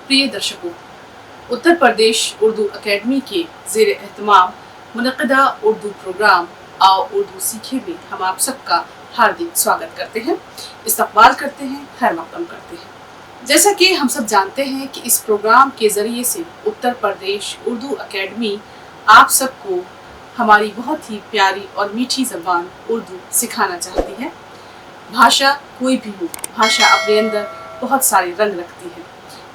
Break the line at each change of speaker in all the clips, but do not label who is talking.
प्रिय दर्शकों, उत्तर प्रदेश उर्दू अकेडमी के ज़ेर एहतमाम मुनक़्क़दा उर्दू प्रोग्राम आओ उर्दू सीखे में हम आप सबका हार्दिक स्वागत करते हैं, इस्तक़बाल करते हैं, खैर मक़दम करते हैं। जैसा कि हम सब जानते हैं कि इस प्रोग्राम के ज़रिए से उत्तर प्रदेश उर्दू अकेडमी आप सबको हमारी बहुत ही प्यारी और मीठी ज़बान उर्दू सिखाना चाहती है। भाषा कोई भी हो, भाषा अपने अंदर बहुत सारे रंग रखती है।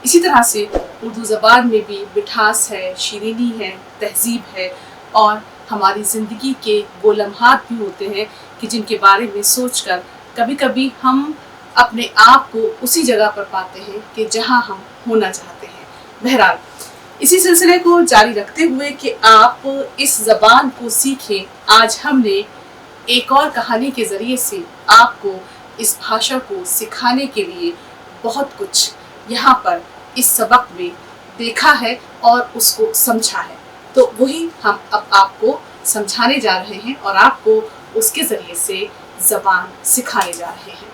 इसी तरह से उर्दू ज़बान में भी मिठास है, शीरीनी है, तहज़ीब है और हमारी ज़िंदगी के वो लम्हात भी होते हैं कि जिनके बारे में सोचकर कभी कभी हम अपने आप को उसी जगह पर पाते हैं कि जहां हम होना चाहते हैं। बहरहाल, इसी सिलसिले को जारी रखते हुए कि आप इस ज़बान को सीखें, आज हमने एक और कहानी के ज़रिए से आपको इस भाषा को सिखाने के लिए बहुत कुछ यहाँ पर इस सबक में देखा है और उसको समझा है। तो वही हम अब आपको समझाने जा रहे हैं और आपको उसके ज़रिए से ज़बान सिखाने जा रहे हैं।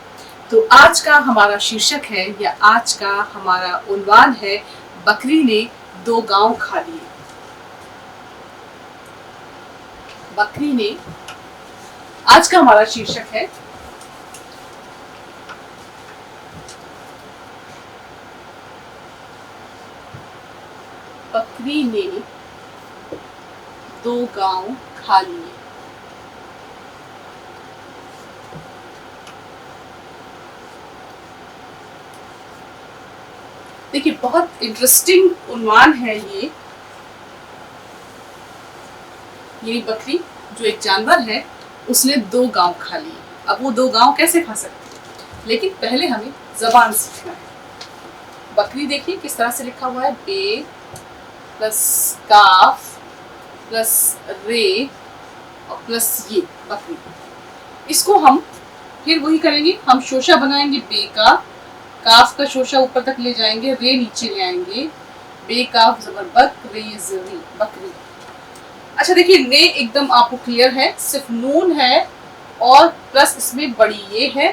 तो आज का हमारा शीर्षक है या आज का हमारा उन्वान है, बकरी ने 2 गांव खा लिए। बकरी ने, आज का हमारा शीर्षक है बकरी ने 2 गांव खा लिए। देखिए, बहुत इंटरेस्टिंग उन्वान है ये बकरी जो एक जानवर है उसने 2 गांव खा लिए। अब वो 2 गांव कैसे खा सकती है, लेकिन पहले हमें जबान सीखना है। बकरी देखिए किस तरह से लिखा हुआ है, बे प्लस काफ प्लस रे और प्लस ये बकरी। इसको हम फिर वही करेंगे, हम शोशा बनाएंगे बे का, काफ का शोशा ऊपर तक ले जाएंगे, रे नीचे ले आएंगे, बे काफ जबर बक, रे जरी बकरी। अच्छा देखिए, ने एकदम आपको क्लियर है, सिर्फ नून है और प्लस इसमें बड़ी ये है,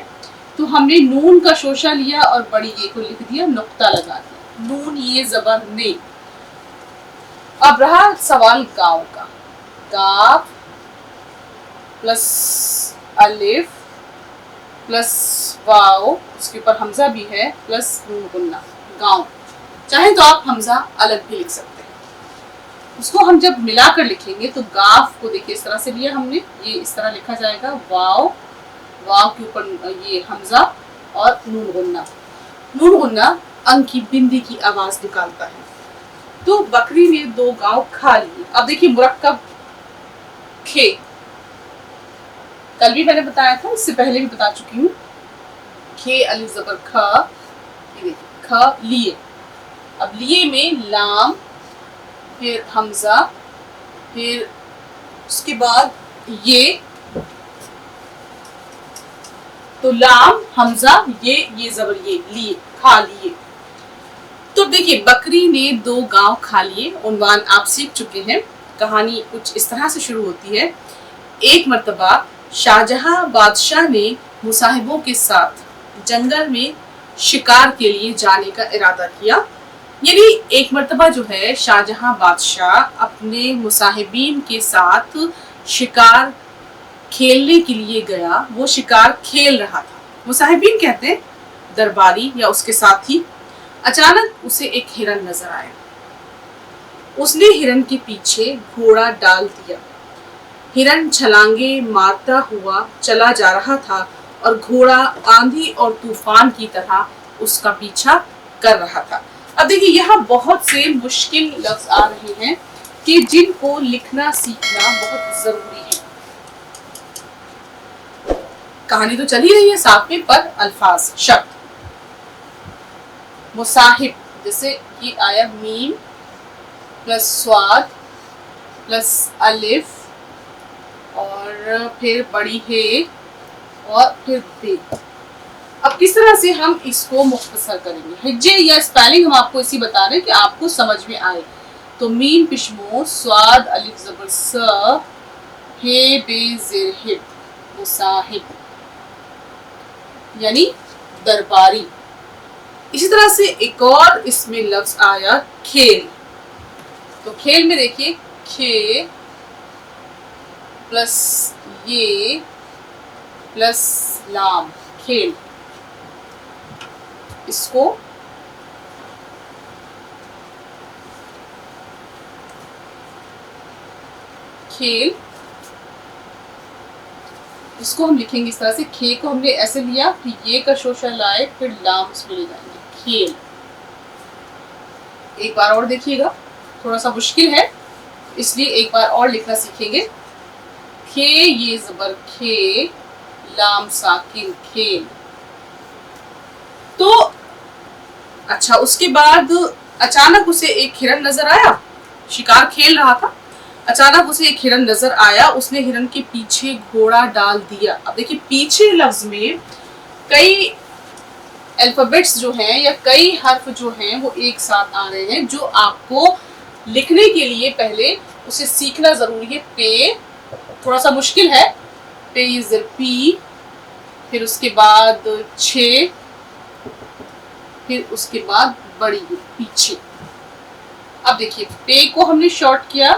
तो हमने नून का शोशा लिया और बड़ी ये को लिख दिया, नुक्ता लगा दिया, नून ये जबर ने। अब रहा सवाल गांव का, गाफ प्लस अलिफ प्लस वाव, उसके ऊपर हमजा भी है, प्लस नून गुन्ना, गांव। चाहे तो आप हमजा अलग भी लिख सकते हैं। उसको हम जब मिलाकर लिखेंगे तो गाफ को देखिए इस तरह से लिया हमने, ये इस तरह लिखा जाएगा, वाव, वाव के ऊपर ये हमजा और नून गुन्ना। नून गुन्ना अंग की बिंदी की आवाज निकालता है। तो बकरी ने 2 गांव खा लिए। अब देखिए मुरक्कब खे, कल भी मैंने बताया था, इससे पहले भी बता चुकी हूँ, खे अलिफ जबर खा, ये देखिए ख लिए। अब लिए में लाम, फिर हमजा, फिर उसके बाद ये, तो लाम हमजा ये जबर ये लिए, खा लिए। तो देखिए, बकरी ने 2 गांव खा लिए, उन्वान आप सीख चुके हैं। कहानी कुछ इस तरह से शुरू होती है। एक मर्तबा शाहजहां बादशाह ने मुसाहिबों के साथ जंगल में शिकार के लिए जाने का इरादा किया। यानी एक मर्तबा जो है शाहजहां बादशाह अपने मुसाहिबीन के साथ शिकार खेलने के लिए गया। वो शिकार खेल रहा था, मुसाहिबीन कहते हैं दरबारी या उसके साथी। अचानक उसे एक हिरन नजर आया। उसने हिरन के पीछे घोड़ा डाल दिया। हिरन छलांगे मारता हुआ चला जा रहा था और घोड़ा आंधी और तूफान की तरह उसका पीछा कर रहा था। अब देखिए, यहाँ बहुत से मुश्किल लफ्ज आ रहे हैं कि जिनको लिखना सीखना बहुत जरूरी है। कहानी तो चल ही रही है साथ में, पर अल्फाज शब्द मुसाहिब, जैसे ये आया मीम प्लस स्वाद प्लस अलिफ और फिर बड़ी है और फिर बे। अब किस तरह से हम इसको मुख्तसर करेंगे, हिज्जे या स्पेलिंग हम आपको इसी बता रहे हैं कि आपको समझ में आए। तो मीम पिशमो, स्वाद अलिफ जबर स, हे बे ज़ेर हिब, मुसाहिब यानी दरबारी। इसी तरह से एक और इसमें लफ्ज आया खेल। तो खेल में देखिए खे प्लस ये प्लस लाम, खेल। इसको खेल, इसको हम लिखेंगे इस तरह से, खे को हमने ऐसे लिया, फिर ये का शोशा लाए, फिर लाम इसमें ले जाएंगे, खेल। एक बार और देखिएगा, थोड़ा सा मुश्किल है इसलिए एक बार और लिखना सीखेंगे। खे ये जबर खे, लाम साकिन, खेल। तो अच्छा, उसके बाद अचानक उसे एक हिरन नजर आया, शिकार खेल रहा था, अचानक उसे एक हिरन नजर आया, उसने हिरन के पीछे घोड़ा डाल दिया। अब देखिए पीछे लफ्ज में कई अल्फाबेट्स जो हैं या कई हर्फ जो हैं वो एक साथ आ रहे हैं, जो आपको लिखने के लिए पहले उसे सीखना जरूरी है। पे थोड़ा सा मुश्किल है, पे ये पी, फिर उसके बाद छे, फिर उसके बाद बड़ी पीछे। अब देखिए पे को हमने शॉर्ट किया,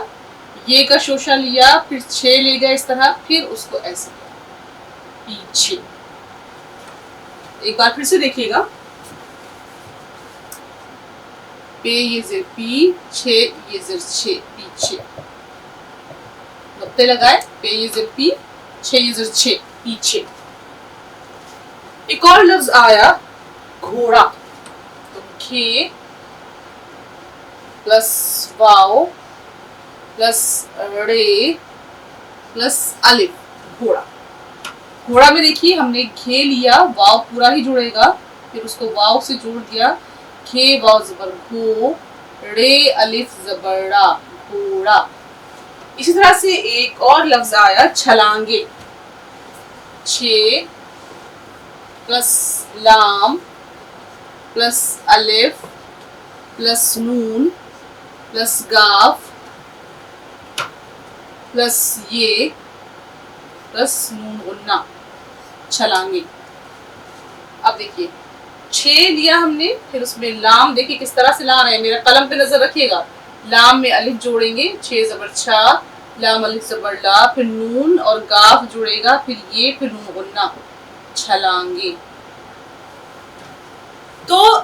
ये का शोशा लिया, फिर छे ले गए इस तरह, फिर उसको ऐसे पीछे। एक बार फिर से देखिएगा, पे ये जिर पी, छे ये जिर छे, पीछे। नुक्ते लगाए, पे ये जिर पी, छे ये जिर छे, पीछे। एक और लफ्ज आया घोड़ा। तो खे प्लस वाओ प्लस रे प्लस अलिफ, घोड़ा। घोड़ा में देखिए हमने घे लिया, वाव पूरा ही जुड़ेगा, फिर उसको वाव से जोड़ दिया, खे वाव जबर घो, रे अलिफ जबर रा, घोड़ा। इसी तरह से एक और लफ्ज आया छलांगे। छे प्लस लाम प्लस अलिफ प्लस नून प्लस गाफ प्लस ये प्लस नून गुन्ना, छलांगे। अब देखिए छे लिया हमने, फिर उसमें लाम देखिए किस तरह से ला रहे हैं, मेरा कलम पे नजर रखिएगा। लाम में अलिफ जोड़ेंगे, छे जबर छा, लाम अलिफ जबर ला, फिर नून और गाफ जुड़ेगा, फिर ये, फिर नून गुन्ना, छलांगे। तो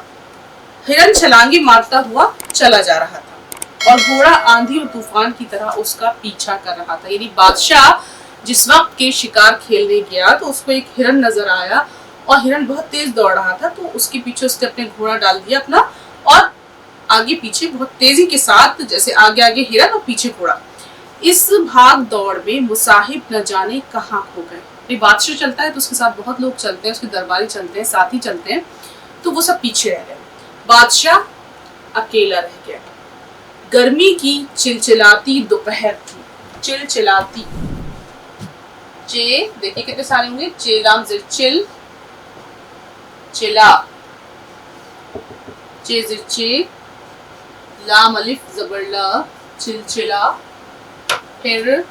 हिरन छलांगे मारता हुआ चला जा रहा था और घोड़ा आंधी और तूफान की तरह उसका पीछा कर रहा था। यानी बादशाह जिस वक्त के शिकार खेलने गया तो उसको एक हिरन नजर आया और हिरन बहुत तेज दौड़ रहा था, तो उसके पीछे उसने अपने घोड़ा डाल दिया अपना और आगे पीछे बहुत तेजी के साथ, जैसे आगे आगे हिरन और पीछे घोड़ा। इस भाग दौड़ में मुसाहिब न जाने कहाँ खो गए। बादशाह चलता है तो उसके साथ बहुत लोग चलते हैं, उसके दरबारी चलते हैं, साथी चलते हैं, तो वो सब पीछे रह गए। बादशाह अकेला रह गया। गर्मी की चिलचिलाती दोपहर थी, चिलचिलाती। चे देखिए कितने सारे होंगे, चेलाम जिर चिल, चिला, चे जिर चे, लाम अलिफ जबर ला, चिलचिला, फिर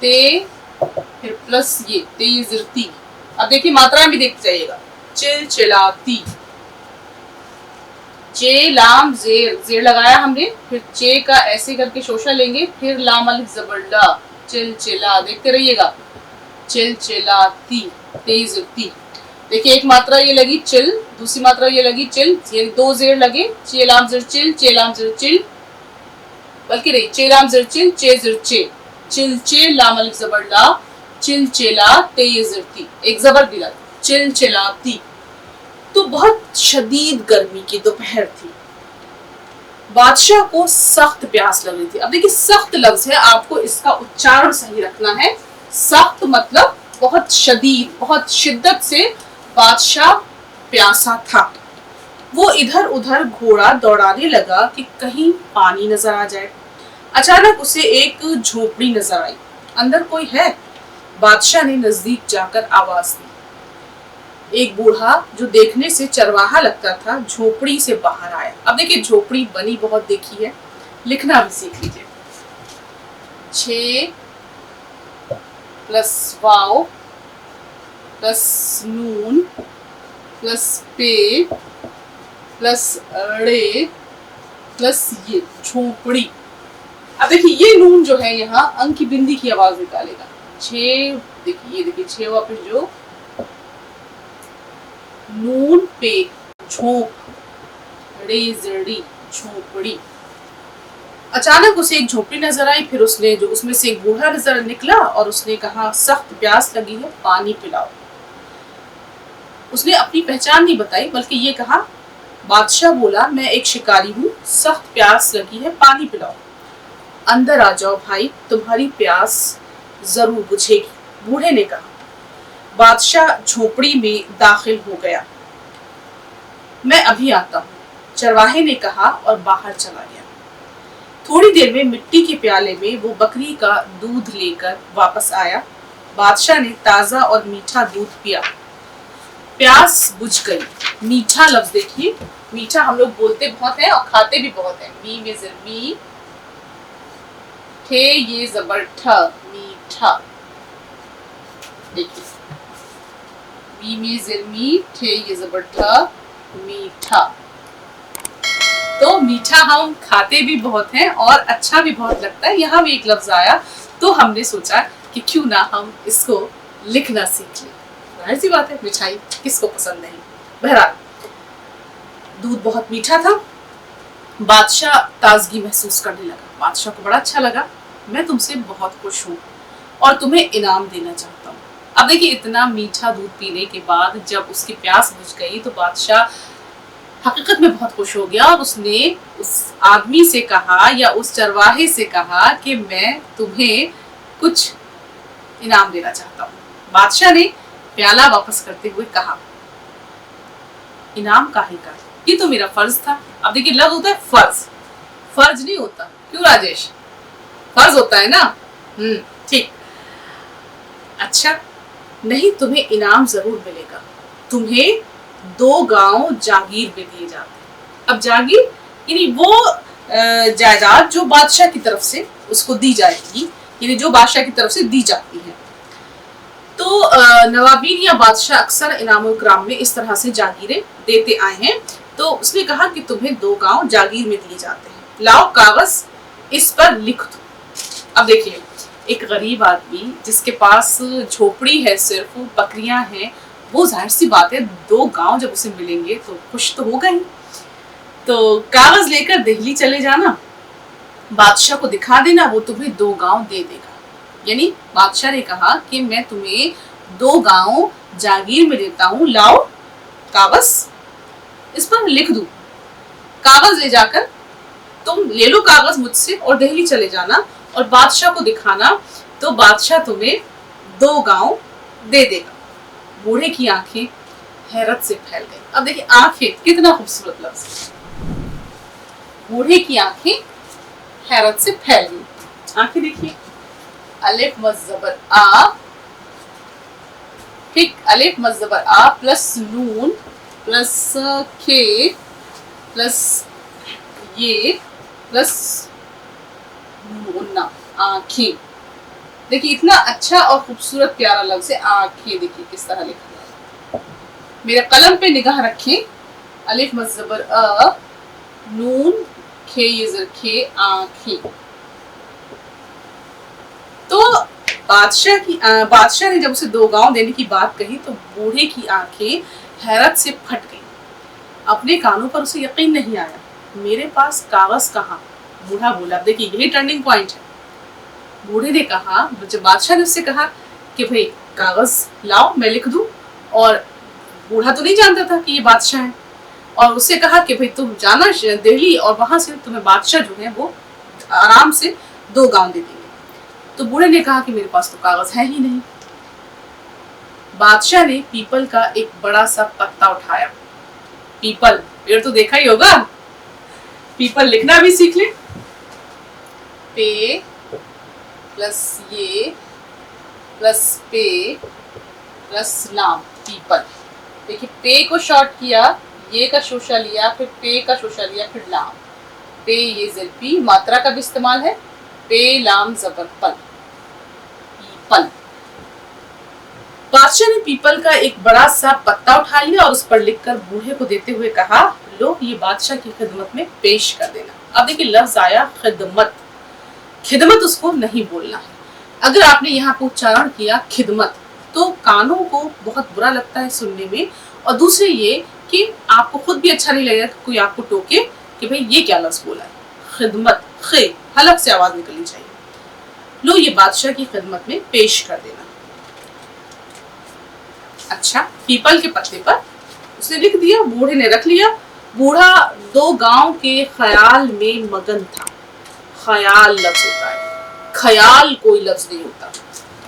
ते, फिर प्लस ये ते ये जिर ती। अब देखिए मात्रा भी देखते जाइएगा, चिलचिलाती। चे लाम जेर, जेर लगाया हमने, फिर चे का ऐसे करके शोशा लेंगे, फिर लाम अलिफ जबर ला, चिलचिला, देखते रहिएगा, चिलचिलाती, तेज ती। देखिए एक मात्रा ये लगी चिल, दूसरी मात्रा ये लगी चिल, ये दो जेर लगे, चे लाम जिर चिल, चे लाम जिर चिल, बल्कि नहीं, चे लाम जिर चिल, चे जिर चे, चिल चे लाम अलिफ जबर ला, चिलचिला, तेज ती, एक जबर दिला, चिलचिलाती। तो बहुत शदीद गर्मी की दोपहर थी। बादशाह को सख्त प्यास लग रही थी। अब देखिए सख्त लफ्ज है, आपको इसका उच्चारण सही रखना है। सख्त मतलब बहुत शदीद, बहुत शिद्दत से बादशाह प्यासा था। वो इधर उधर घोड़ा दौड़ाने लगा कि कहीं पानी नजर आ जाए। अचानक उसे एक झोपड़ी नजर आई, अंदर कोई है। बादशाह ने नजदीक जाकर आवाज दी। एक बूढ़ा जो देखने से चरवाहा लगता था झोपड़ी से बाहर आया। अब देखिए झोपड़ी बनी बहुत देखी है, लिखना भी सीख लीजिए। छे प्लस वाओ प्लस नून प्लस पे प्लस ड़े प्लस ये झोपड़ी। अब देखिए ये नून जो है यहाँ अंक की बिंदी की आवाज निकालेगा। छे, देखिए ये देखिए छे वापस जो नून पे झोंक रेजड़ी झोपड़ी। अचानक उसे एक झोपड़ी नजर आई, फिर उसने जो उसमें से एक बूढ़ा नजर निकला और उसने कहा सख्त प्यास लगी है, पानी पिलाओ। उसने अपनी पहचान नहीं बताई बल्कि ये कहा। बादशाह बोला मैं एक शिकारी हूँ, सख्त प्यास लगी है, पानी पिलाओ। अंदर आ जाओ भाई, तुम्हारी प्यास जरूर बुझेगी, बूढ़े ने कहा। बादशाह झोपड़ी में दाखिल हो गया। मैं अभी आता हूँ, चरवाहे ने कहा और बाहर चला गया। थोड़ी देर में मिट्टी के प्याले में वो बकरी का दूध लेकर वापस आया। बादशाह ने ताजा और मीठा दूध पिया। प्यास बुझ गई। मीठा लफ्ज देखिए, मीठा हम लोग बोलते बहुत है और खाते भी बहुत है। मी में जर मी, थे ये जबर ठ, मीठा। देखिए मी में जर मी, थे ये जबर ठ, मीठा। तो मीठा हम खाते भी बहुत हैं और अच्छा भी बहुत लगता है। यहाँ भी एक लफ्ज आया तो हमने सोचा कि क्यों ना हम इसको लिखना सीख लें। जाहिर सी बात है, मिठाई किसको पसंद नहीं। बहरहाल दूध बहुत मीठा था। बादशाह ताजगी महसूस करने लगा। बादशाह को बड़ा अच्छा लगा। मैं तुमसे बहुत खुश हूँ और तुम्हें इनाम देना चाहता हूँ। अब देखिए इतना मीठा दूध पीने के बाद जब उसकी प्यास बुझ गई तो बादशाह हकीकत में बहुत खुश हो गया और उसने उस आदमी से कहा या उस चरवाहे से कहा कि मैं तुम्हें कुछ इनाम देना चाहता हूँ। बादशाह ने प्याला वापस करते हुए कहा इनाम काहे का, ये तो मेरा फर्ज था। अब देखिए लफ्ज होता है फर्ज, फर्ज नहीं होता। क्यों राजेश? फर्ज होता है ना। ठीक। अच्छा नहीं, तुम्हें इनाम जरूर मिलेगा। तुम्हें 2 गांव जागीर में दिए जाते हैं। अब जागीर यानी वो जायदाद जो बादशाह की तरफ से उसको दी जाएगी, यानी जो बादशाह की तरफ से दी जाती है। तो नवाबीन या बादशाह अक्सर इनाम इकराम में इस तरह से जागीरें देते आए हैं। तो उसने कहा कि तुम्हें 2 गांव जागीर में दिए जाते हैं, लाओ कागज, इस पर लिख दो। अब देखिए एक गरीब आदमी जिसके पास झोपड़ी है, सिर्फ बकरियां हैं, वो जाहिर सी बात है 2 गांव जब उसे मिलेंगे तो खुश तो होगा ही। तो कागज लेकर दिल्ली चले जाना, बादशाह को दिखा देना, वो तुम्हें 2 गांव दे देगा। यानी बादशाह ने कहा कि मैं तुम्हें 2 गांव जागीर में देता हूँ, लाओ कागज, इस पर लिख दूं। कागज ले जाकर तुम ले लो कागज मुझसे और दिल्ली चले जाना और बादशाह को दिखाना, तो बादशाह तुम्हें 2 गांव दे देगा। बूढ़े की आंखें हैरत से फैल गई। अब देखिए आंखें, कितना खूबसूरत लफ्ज। बूढ़े की आंखें हैरत से फैल गई। आंखें देखिए, अलिफ मज़बर आ, ठीक, अलिफ मज़बर आ प्लस नून प्लस के प्लस ये प्लस मुन्ना, आंखें। देखिए इतना अच्छा और खूबसूरत प्यारा लफ्ज है आंखें। देखिए किस तरह लिखा है। मेरे कलम पे निगाह रखें, अलिफ मज़बर अ, नून खे ये ज़र खे, आंखें। तो बादशाह ने जब उसे 2 गांव देने की बात कही तो बूढ़े की आंखें हैरत से फट गई। अपने कानों पर उसे यकीन नहीं आया। मेरे पास कागज कहाँ? बूढ़ा बोला। देखिए यही टर्निंग पॉइंट है। बूढ़े ने कहा, जब बादशाह ने उससे कहा कि भाई कागज लाओ मैं लिख दूं, और बूढ़ा तो नहीं जानता था कि ये बादशाह है, और उससे कहा कि भाई तुम जाना दिल्ली और वहां से तुम्हें बादशाह जो है वो आराम से 2 गांव दे देंगे। तो बूढ़े ने कहा कि मेरे पास तो कागज है ही नहीं। बादशाह ने पीपल का एक बड़ा सा पत्ता उठाया। पीपल पेड़ तो देखा ही होगा, पीपल लिखना भी सीख ले। पे प्लस ये प्लस पे प्लस लाम, पीपल। देखिए पे को शॉर्ट किया, ये का शोशा लिया, फिर पे का शोशा लिया, फिर लाम। पे ये ज़र पी, मात्रा का भी इस्तेमाल है। पे लाम ज़बर पल, पीपल। बादशाह ने पीपल का एक बड़ा सा पत्ता उठा लिया और उस पर लिखकर बूढ़े को देते हुए कहा, लो ये बादशाह की खिदमत में पेश कर देना। अब देखिए लफ्ज आया खिदमत, खिदमत उसको नहीं बोलना है। अगर आपने यहाँ पर उच्चारण किया खिदमत तो कानों को बहुत बुरा लगता है सुनने में, और दूसरे ये कि आपको खुद भी अच्छा नहीं लगेगा कि कोई आपको टोके कि भाई ये क्या लफ्ज बोला है। खिदमत, खे हलक से आवाज निकलनी चाहिए। लो ये बादशाह की खिदमत में पेश कर देना। अच्छा, पीपल के पत्ते पर उसने लिख दिया, बूढ़े ने रख लिया। बूढ़ा 2 गांव के ख्याल में मगन था। ख्याल लफ्ज होता है, ख्याल कोई लफ्ज नहीं होता।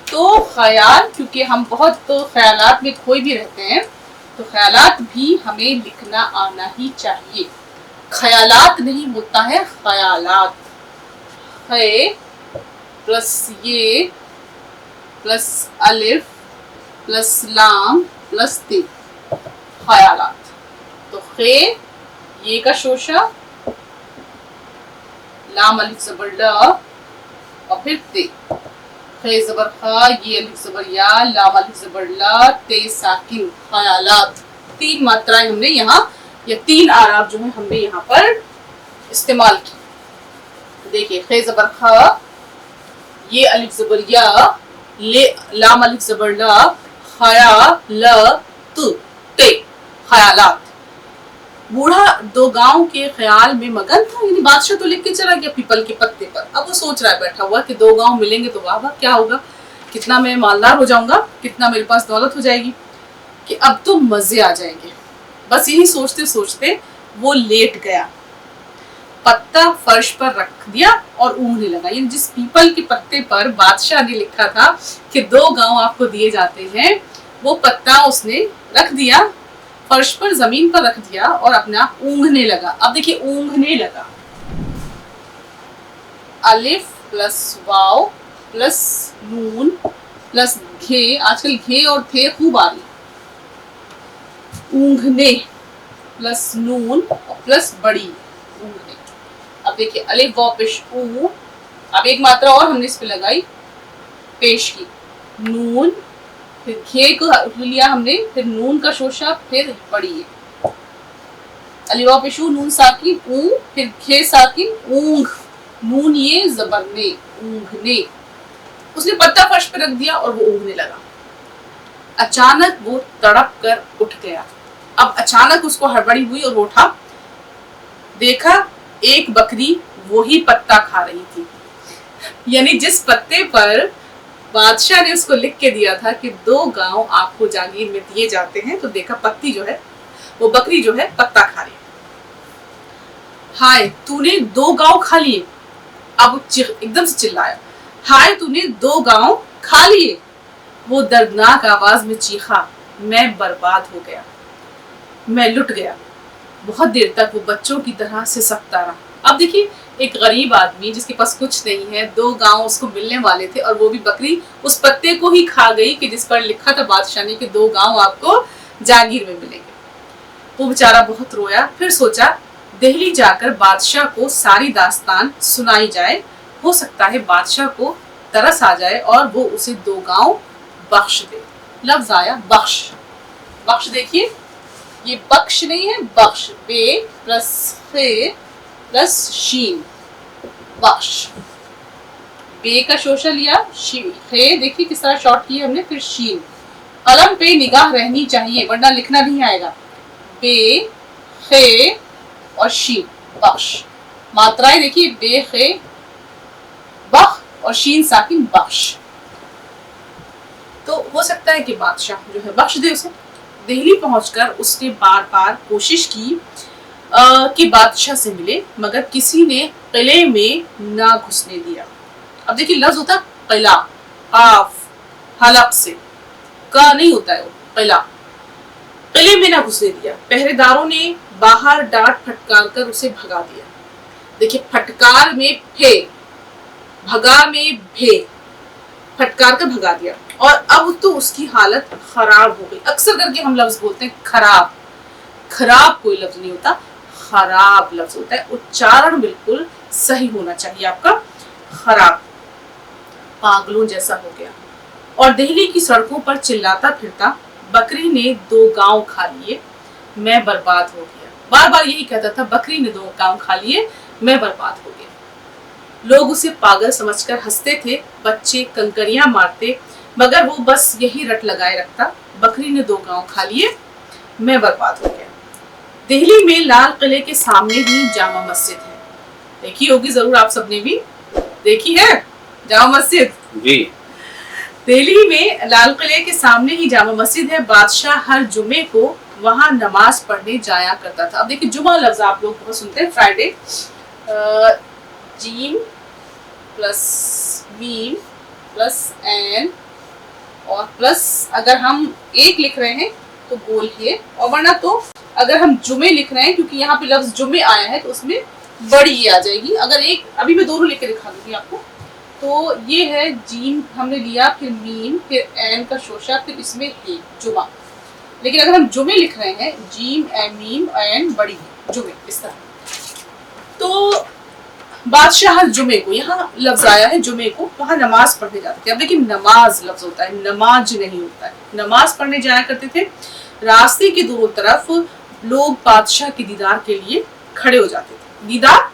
तो ख्याल, क्योंकि हम बहुत ख्यालात में खोए भी रहते हैं, तो ख्यालात भी हमें लिखना आना ही चाहिए। ख्यालात नहीं होता है ख्यालात। खे प्लस ये प्लस अलिफ प्लस लाम प्लस ते, ख्यालात। तो खे ये का शोशा, लाम अलिफ ज़बर ल और फिर ते। खे ज़बर खा, ये अलिफ ज़बर या, लाम अलिफ ज़बर ला, ते साकिन, ख्यालात। 3 मात्राएं हमने यहाँ, या 3 आराब जो है हमने यहाँ पर इस्तेमाल की। देखिए खे ज़बर खा, ये अलिफ ज़बर या, ले लाम अलिफ ज़बर ला, खया ल तु ते, ख्यालात। बूढ़ा 2 गांव के ख्याल में मगन था, यानी बादशाह तो लिख के चला गया पीपल के पत्ते पर। अब वो सोच रहा है बैठा हुआ कि 2 गांव मिलेंगे तो वाह वाह क्या होगा, कितना मैं मालदार हो जाऊंगा, कितना मेरे पास दौलत हो जाएगी, कि अब तो मजे आ जाएंगे। बस यही सोचते सोचते वो लेट गया, पत्ता फर्श पर रख दिया और ऊँघने लगा। यानी जिस पीपल के पत्ते पर बादशाह ने लिखा था कि 2 गांव आपको दिए जाते हैं, वो पत्ता उसने रख दिया, फर्श पर जमीन पर रख दिया और अपना ऊँघने लगा। अब देखिए ऊँघने लगा, अलिफ प्लस वाव प्लस नून प्लस घे, आजकल घे और थे खूब आ रही, ऊँघने प्लस नून प्लस बड़ी ऊँघने। अब देखिए अलिफ वाव पेश ऊ, अब एक मात्रा और हमने इस पे लगाई, पेश की, नून, फिर घे को लिया हमने, फिर नून का शोशा, फिर बड़ी है, अलिफ वाव पेश ऊ, नून साकिन ऊ, फिर घे साकिन ऊँघ, नून ये ज़बरने, ऊँघने। उसने पत्ता फर्श पे रख दिया और वो ऊँघने लगा। अचानक वो तड़प कर उठ गया। अब अचानक उसको हड़बड़ी हुई और वो उठा, देखा एक बकरी वही पत्ता खा रही थी। यानी जिस पत्ते पर बादशाह ने उसको लिख के दिया था कि 2 गांव आपको जागीर में दिए जाते हैं, तो देखा पत्ती जो है, वो बकरी जो है पत्ता खा रही। हाय तूने 2 गांव खा लिए। अब एकदम से चिल्लाया, हाय तूने 2 गांव खा लिए। वो दर्दनाक आवाज में चीखा, मैं बर्बाद हो गया, मैं लुट गया। बहुत देर तक वो बच्चों की तरह से सकता रहा। अब देखिए एक गरीब आदमी जिसके पास कुछ नहीं है, 2 गांव उसको मिलने वाले थे और वो भी बकरी उस पत्ते को ही खा गई कि जिस पर लिखा था बादशाह ने कि 2 गांव आपको जागीर में मिलेंगे। वो बेचारा बहुत रोया, फिर सोचा दिल्ली जाकर बादशाह को सारी दास्तान सुनाई जाए, हो सकता है बादशाह को तरस आ जाए और वो उसे 2 गांव बख्श दे। लफ्ज आया बख्श। बख्श देखिए ये बख्श नहीं है, बख्श, बे प्लस खे प्लस शीन, बख्श। बे का शोशा लिया, खे देखिए किस तरह शॉर्ट किया हमने, फिर शीन। कलम पे निगाह रहनी चाहिए वरना लिखना नहीं आएगा। बे खे और शीन, बख्श। मात्राएं देखिए, बे खे बख और शीन साकिन बख्श। तो हो सकता है कि बादशाह जो है बख्श दे उसे। दिल्ली पहुंचकर उसने बार बार कोशिश की कि बादशाह से मिले, मगर किसी ने किले में ना घुसने दिया। अब देखिए लफ्ज होता है किला, काफ हलक से, का नहीं होता है वो, किला। किले में ना घुसने दिया। पहरेदारों ने बाहर डांट फटकार कर उसे भगा दिया। देखिए फटकार में फे, भगा में भे, फटकार कर भगा दिया। और अब तो उसकी हालत खराब हो गई। अक्सर करके हम लफ्ज बोलते हैं खराब, खराब कोई लफ्ज नहीं होता, खराब लफ्ज होता है। उच्चारण बिल्कुल सही होना चाहिए आपका। खराब, पागलों जैसा हो गया, और दिल्ली की सड़कों पर चिल्लाता फिरता, बकरी ने 2 गांव खा लिए, मैं बर्बाद हो गया। बार बार यही कहता था, बकरी ने 2 गांव खा लिए, मैं बर्बाद हो गया। लोग उसे पागल समझकर हंसते थे, बच्चे कंकरियां मारते, मगर वो बस यही रट लगाए रखता, बकरी ने 2 गांव खा लिए, मैं बर्बाद हो गया। दिल्ली में लाल किले के सामने ही जामा मस्जिद है, देखी होगी जरूर आप सबने भी, देखी है जामा मस्जिद
जी।
दिल्ली में लाल किले के सामने ही जामा मस्जिद है। बादशाह हर जुमे को वहां नमाज पढ़ने जाया करता था। अब देखिए, जुमा लफ्ज आप लोग बहुत सुनते हैं, फ्राइडे, जीम प्लस मीम प्लस एन और प्लस अगर हम एक लिख रहे हैं तो गोल है, और वरना तो अगर हम जुमे लिख रहे हैं, क्योंकि यहाँ पे लफ्ज जुमे आया है तो उसमें बड़ी आ जाएगी। अगर एक, अभी मैं दोनों लिख के दिखा दूंगी आपको। तो ये है जीम हमने लिया, फिर मीम, फिर एन का शोशा, फिर इसमें है जुमा। लेकिन अगर हम जुमे लिख रहे हैं, जीम एन मीम एन बड़ी जुमे, इस तरह। तो बादशाह जुमे को, यहाँ लफ्ज आया है जुमे को, वहां नमाज पढ़ने जाते थे। अब देखिए, नमाज लफ्ज होता है, नमाज नहीं होता है। नमाज पढ़ने जाया करते थे। रास्ते के दोनों तरफ लोग बादशाह के दीदार के लिए खड़े हो जाते थे। दीदार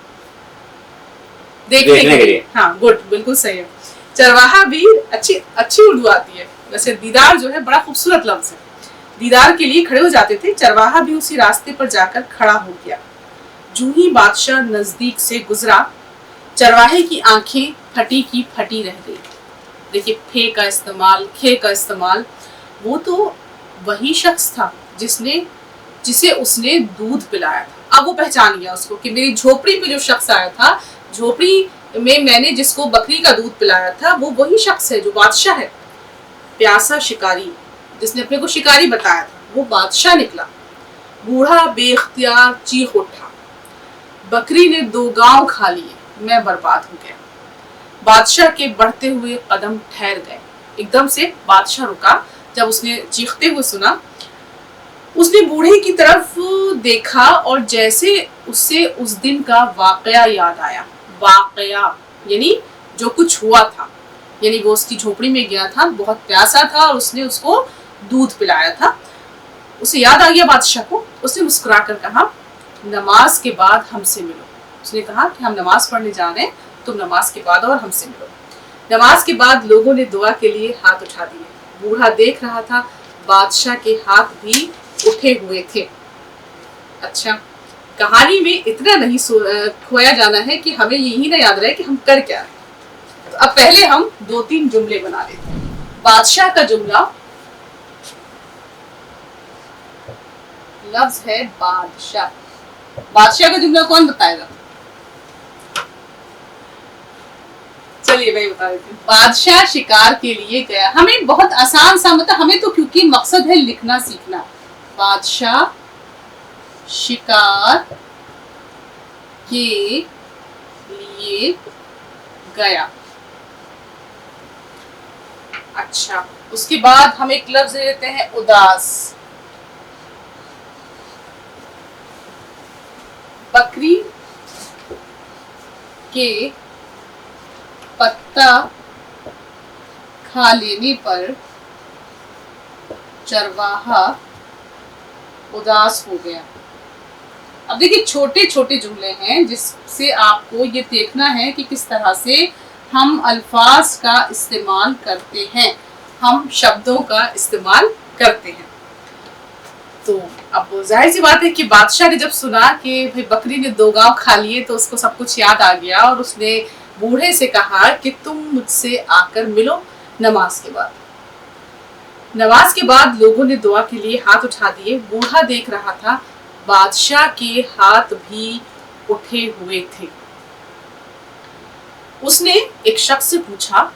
देखने के लिए, हाँ गुड, बिल्कुल सही है। चरवाहा भी, अच्छी उर्दू आती है वैसे। दीदार जो है बड़ा खूबसूरत लफ्ज है। दीदार के लिए खड़े हो जाते थे। चरवाहा भी उसी रास्ते पर जाकर खड़ा हो गया। जूं ही बादशाह नजदीक से गुजरा, चरवाहे की आंखें फटी की फटी रह गई। देखिए, फे का इस्तेमाल, खे का इस्तेमाल, वो तो वही शख्स था जिसे उसने दूध पिलाया था। अब वो पहचान गया उसको कि मेरी झोपड़ी में जो शख्स आया था, झोपड़ी में मैंने जिसको बकरी का दूध पिलाया था, वो वही शख्स है जो बादशाह है। प्यासा शिकारी, जिसने अपने को शिकारी बताया था, वो बादशाह निकला। बूढ़ा बेख्तियार चीख उठा, बकरी ने 2 गांव खा लिए, मैं बर्बाद हो गया। बादशाह के बढ़ते हुए कदम ठहर गए। एकदम से बादशाह रुका। जब उसने चीखते हुए सुना, उसने बूढ़े की तरफ देखा और जैसे उससे उस दिन का वाकया याद आया। वाकया यानी जो कुछ हुआ था, यानी वो उसकी झोपड़ी में गया था, बहुत प्यासा था और उसने उसको दूध पिलाया था। उसे याद आ गया बादशाह को। उसने मुस्कुरा कर कहा, नमाज के बाद हमसे मिलो। उसने कहा कि हम नमाज पढ़ने जा रहे हैं, तुम नमाज के बाद और हमसे मिलो। नमाज के बाद लोगों ने दुआ के लिए हाथ उठा दिए। बूढ़ा देख रहा था, बादशाह के हाथ भी उठे हुए थे। अच्छा, कहानी में इतना नहीं खोया जाना है कि हमें यही ना याद रहे कि हम कर क्या रहे। तो अब पहले हम 2-3 जुमले बना लेते हैं। बादशाह का जुमला, लफ्ज है बादशाह। बादशाह का जुमला कौन बताएगा? चलिए मैं बता देती हूँ। बादशाह शिकार के लिए गया। हमें बहुत आसान सा, मतलब हमें तो क्योंकि मकसद है लिखना सीखना। बादशाह शिकार के लिए गया। अच्छा, उसके बाद हम एक लफ्ज लेते हैं उदास। बकरी के पत्ता खा लेने पर चरवाहा उदास हो गया। अब देखिए, छोटे छोटे जुमले हैं जिससे आपको ये देखना है कि किस तरह से हम अल्फाज का इस्तेमाल करते हैं, हम शब्दों का इस्तेमाल करते हैं। तो अब जाहिर सी बात है कि बादशाह ने जब सुना कि भाई बकरी ने 2 गांव खा लिए तो उसको सब कुछ याद आ गया और उसने बूढ़े से कहा कि तुम मुझसे आकर मिलो नमाज के बाद। नमाज के बाद लोगों ने दुआ के लिए हाथ उठा दिए। बूढ़ा देख रहा था, बादशाह के हाथ भी उठे हुए थे। उसने एक शख्स से पूछा,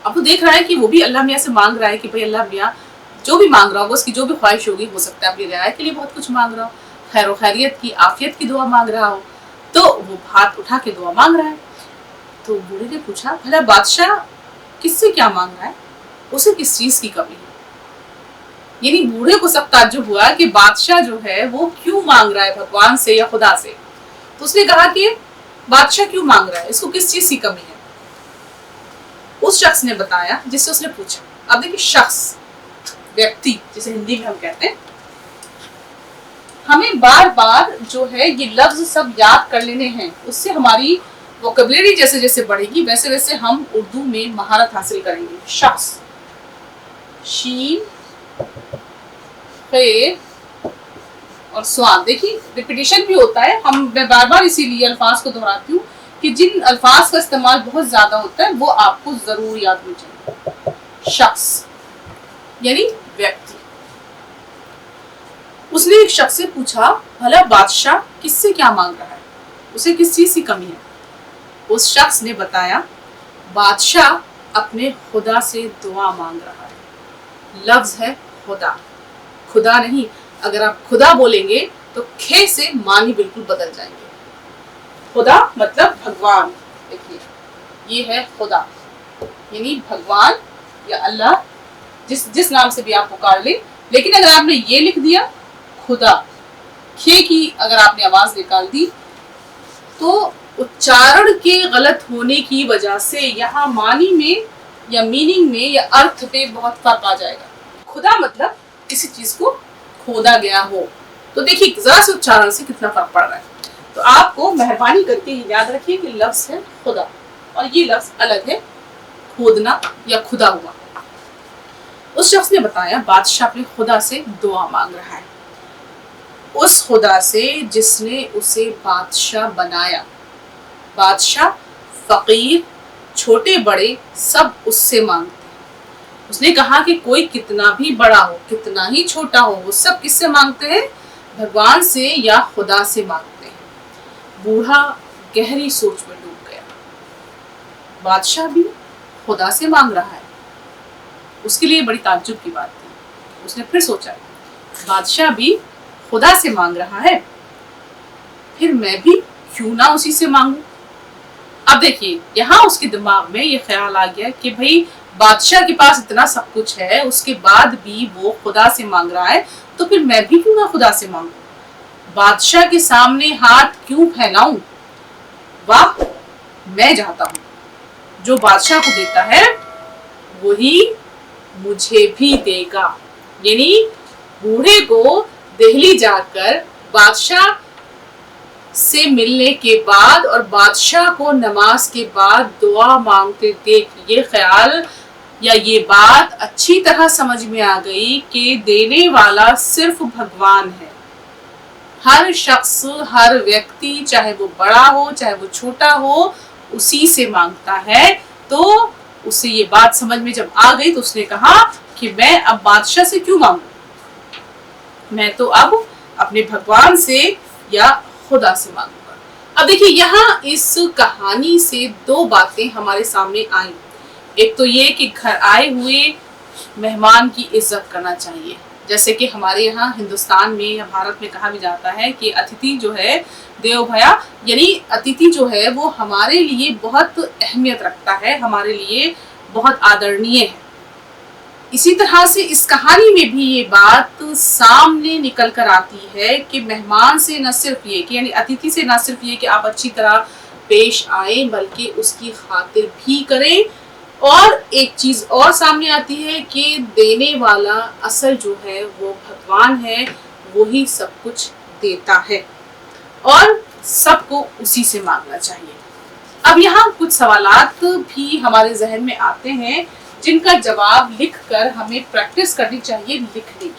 अब वो देख रहा है कि वो भी अल्लाह मियाँ से मांग रहा है कि भाई अल्लाह मियाँ जो भी मांग रहा होगा, उसकी जो भी ख्वाहिश होगी, हो सकता है अपनी रियायत के लिए बहुत कुछ मांग रहा हो, खैर खैरियत की, आफियत की दुआ मांग रहा हो, तो वो हाथ उठा के दुआ मांग रहा है। तो बूढ़े ने पूछा, भला बादशाह किससे क्या मांग रहा है, उसे किस चीज की कमी है? यानी बूढ़े को सब ताज्जुब हुआ कि बादशाह जो है वो क्यों मांग रहा है भगवान से या खुदा से। तो उसने कहा कि बादशाह क्यों मांग रहा है, इसको किस चीज की कमी है। उस शख्स ने बताया जिससे उसने पूछा। अब देखिए शख्स, व्यक्ति जिसे हिंदी में हम कहते हैं, हमें बार बार जो है ये लफ्ज सब याद कर लेने हैं। उससे हमारी वोकेबलरी जैसे जैसे बढ़ेगी वैसे वैसे हम उर्दू में महारत हासिल करेंगे। शख्स, शीन, खे और स्वाद। देखिए रिपीटिशन भी होता है, मैं बार बार इसीलिए अल्फाज को दोहराती हूँ कि जिन अल्फाज का इस्तेमाल बहुत ज्यादा होता है वो आपको जरूर याद होना चाहिए। शख्स यानी व्यक्ति। उसने एक शख्स से पूछा, भला बादशाह किससे क्या मांग रहा है, उसे किस चीज की कमी है? उस शख्स ने बताया, बादशाह अपने खुदा से दुआ मांग रहा है। लफ्ज है खुदा, खुदा नहीं। अगर आप खुदा बोलेंगे तो खे से मानी बिल्कुल बदल जाएंगे। खुदा मतलब भगवान। देखिए ये है खुदा यानी भगवान या अल्लाह, जिस नाम से भी आप पुकार ले। लेकिन अगर आपने ये लिख दिया खुदा, खे की अगर आपने आवाज निकाल दी तो उच्चारण के गलत होने की वजह से यहाँ मानी में या मीनिंग में या अर्थ पे बहुत फर्क आ जाएगा। खुदा मतलब किसी चीज को खोदा गया हो। तो देखिए जरा से उच्चारण से कितना फर्क पड़ रहा है। तो आपको मेहरबानी करके याद रखिए कि लफ्ज है खुदा और ये लफ्ज अलग है खोदना या खुदा हुआ। उस शख्स ने बताया, बादशाह अपने खुदा से दुआ मांग रहा है, उस खुदा से जिसने उसे बादशाह बनाया। बादशाह, फकीर, छोटे बड़े सब उससे मांगते हैं। उसने कहा कि कोई कितना भी बड़ा हो, कितना ही छोटा हो, वो सब किससे मांगते हैं? भगवान से या खुदा से मांगते हैं। बूढ़ा गहरी सोच में डूब गया। बादशाह भी खुदा से मांग रहा है, उसके लिए बड़ी ताज्जुब की बात थी। उसने फिर सोचा, बादशाह भी खुदा से मांग रहा है, फिर मैं भी क्यों ना उसी से मांगू। अब देखिए यहाँ उसके दिमाग में ये ख्याल आ गया कि भाई बादशाह के पास इतना सब कुछ है, उसके बाद भी वो खुदा से मांग रहा है, तो फिर मैं भी क्यों ना खुदा से मांगू। बादशाह के सामने हाथ क्यों फैलाऊं। वाह, मैं चाहता हूं जो बादशाह को देता है वही मुझे भी देगा। यानी बूढ़े को दिल्ली जाकर बादशाह से मिलने के बाद और बादशाह को नमाज के बाद दुआ मांगते देख ये ख्याल या ये बात अच्छी तरह समझ में आ गई कि देने वाला सिर्फ भगवान है। हर शख्स, हर व्यक्ति, चाहे वो बड़ा हो चाहे वो छोटा हो, उसी से मांगता है। तो उसे ये बात समझ में जब आ गई तो उसने कहा कि मैं अब बादशाह से क्यों मांगू, मैं तो अब अपने भगवान से या खुदा से मांगूंगा। अब देखिए यहाँ इस कहानी से दो बातें हमारे सामने आई। एक तो ये कि घर आए हुए मेहमान की इज्जत करना चाहिए, जैसे कि हमारे यहाँ हिंदुस्तान में या भारत में कहा भी जाता है कि अतिथि जो है देवो भया, यानी अतिथि जो है वो हमारे लिए बहुत अहमियत रखता है, हमारे लिए बहुत आदरणीय है। इसी तरह से इस कहानी में भी ये बात सामने निकल कर आती है कि मेहमान से न सिर्फ ये कि यानी अतिथि से न सिर्फ ये कि आप अच्छी तरह पेश आए, बल्कि उसकी खातिर भी करें। और एक चीज और सामने आती है कि देने वाला असल जो है वो भगवान है, वही सब कुछ देता है और सबको उसी से मांगना चाहिए। अब यहाँ कुछ सवालात भी हमारे जहन में आते हैं जिनका जवाब लिखकर हमें प्रैक्टिस करनी चाहिए लिखने की।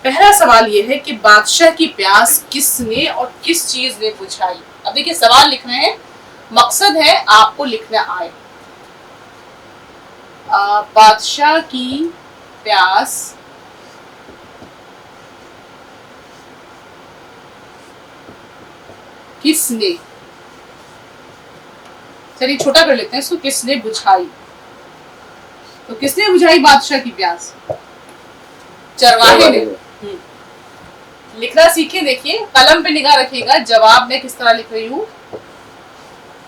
पहला सवाल यह है कि बादशाह की प्यास किसने और किस चीज ने बुझाई। अब देखिए सवाल लिख रहे हैं, मकसद है आपको लिखना आए। बादशाह की प्यास किसने, चलिए छोटा कर लेते हैं इसको, किसने बुझाई। तो किसने बुझाई बादशाह की प्यास? चरवाहे ने। लिखना सीखे, देखिए कलम पे निगाह रखिएगा। जवाब मैं किस तरह लिख रही हूँ,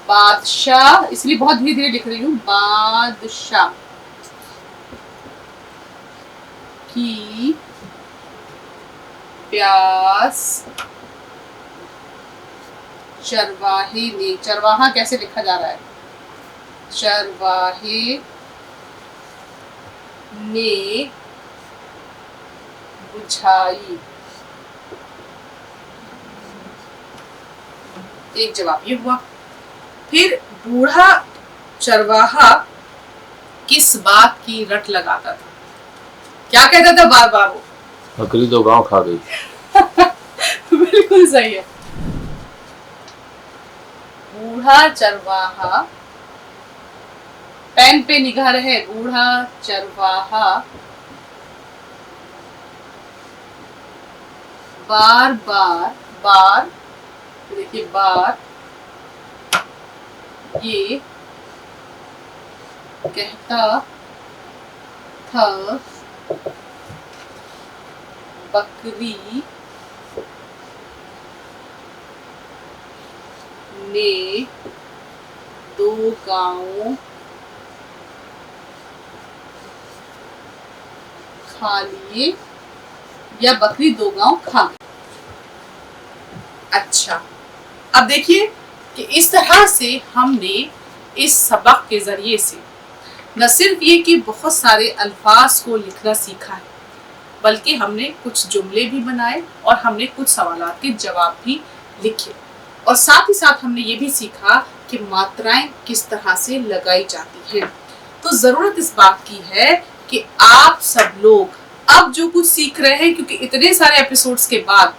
बादशाह, इसलिए बहुत धीरे धीरे लिख रही हूँ। बादशाह की प्यास चरवाहे ने। चरवाहा कैसे लिखा जा रहा है? चरवाहे ने बुझाई। एक जवाब ये हुआ। फिर बूढ़ा चरवाहा किस बात की रट लगाता था? क्या कहता था बार बार वो?
बकरी तो गांव खा गई।
बिल्कुल सही है। बूढ़ा चरवाहा, पेन पे निगाह रहे। बूढ़ा चरवाहा बार बार, बार देखिए, बार ये कहता था बकरी ने 2 गांव खा लिए, या बकरी 2 गांव खा गई। अच्छा, अब देखिए कि इस तरह से हमने इस सबक के जरिए से न सिर्फ ये कि बहुत सारे अल्फाज को लिखना सीखा है, बल्कि हमने कुछ जुमले भी बनाए और हमने कुछ सवालात के जवाब भी लिखे, और साथ ही साथ हमने ये भी सीखा कि मात्राएं किस तरह से लगाई जाती हैं। तो ज़रूरत इस बात की है कि आप सब लोग अब जो कुछ सीख रहे हैं, क्योंकि इतने सारे एपिसोड्स के बाद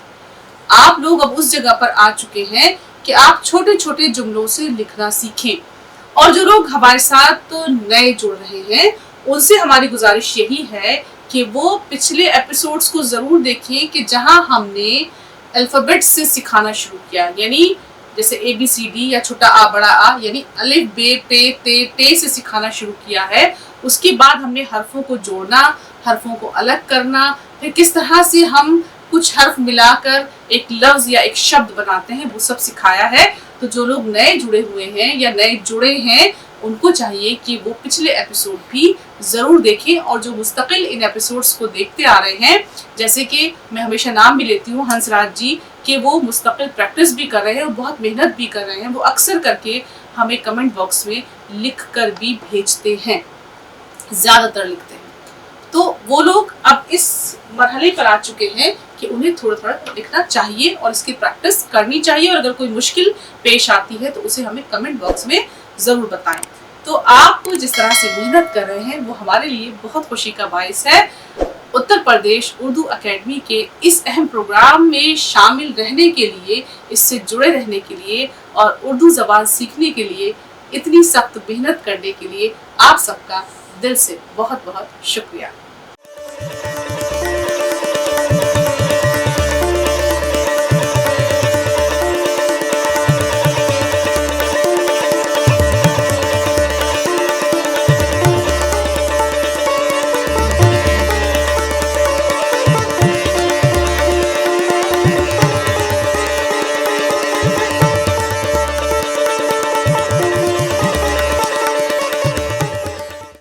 आप लोग अब उस जगह पर आ चुके हैं कि आप छोटे छोटे जुमलों से लिखना सीखें। और जो लोग हमारे साथ नए जुड़ रहे हैं, उनसे हमारी गुजारिश यही है कि वो पिछले एपिसोड्स को ज़रूर देखें कि जहां हमने अल्फ़ाबेट से सिखाना शुरू किया, यानी जैसे ABCD या छोटा आ बड़ा आ, यानी अलिफ बे पे ते टे से सिखाना शुरू किया है। उसके बाद हमने हरफों को जोड़ना, हरफों को अलग करना, फिर किस तरह से हम कुछ हर्फ मिलाकर एक लफ्ज या एक शब्द बनाते हैं, वो सब सिखाया है। तो जो लोग नए जुड़े हुए हैं या नए जुड़े हैं, उनको चाहिए कि वो पिछले एपिसोड भी ज़रूर देखें, और जो मुस्तकिल इन एपिसोड्स को देखते आ रहे हैं, जैसे कि मैं हमेशा नाम भी लेती हूँ हंसराज जी, कि वो मुस्तकिल प्रैक्टिस भी कर रहे हैं और बहुत मेहनत भी कर रहे हैं। वो अक्सर करके हमें कमेंट बॉक्स में लिख कर भी भेजते हैं, ज़्यादातर लिखते हैं। तो वो लोग अब इस मरहले पर आ चुके हैं कि उन्हें थोड़ा थोड़ा लिखना चाहिए और इसकी प्रैक्टिस करनी चाहिए, और अगर कोई मुश्किल पेश आती है तो उसे हमें कमेंट बॉक्स में ज़रूर बताएं। तो आप जिस तरह से मेहनत कर रहे हैं वो हमारे लिए बहुत खुशी का बायस है। उत्तर प्रदेश उर्दू अकेडमी के इस अहम प्रोग्राम में शामिल रहने के लिए, इससे जुड़े रहने के लिए और उर्दू ज़बान सीखने के लिए, इतनी सख्त मेहनत करने के लिए आप सबका दिल से बहुत बहुत शुक्रिया।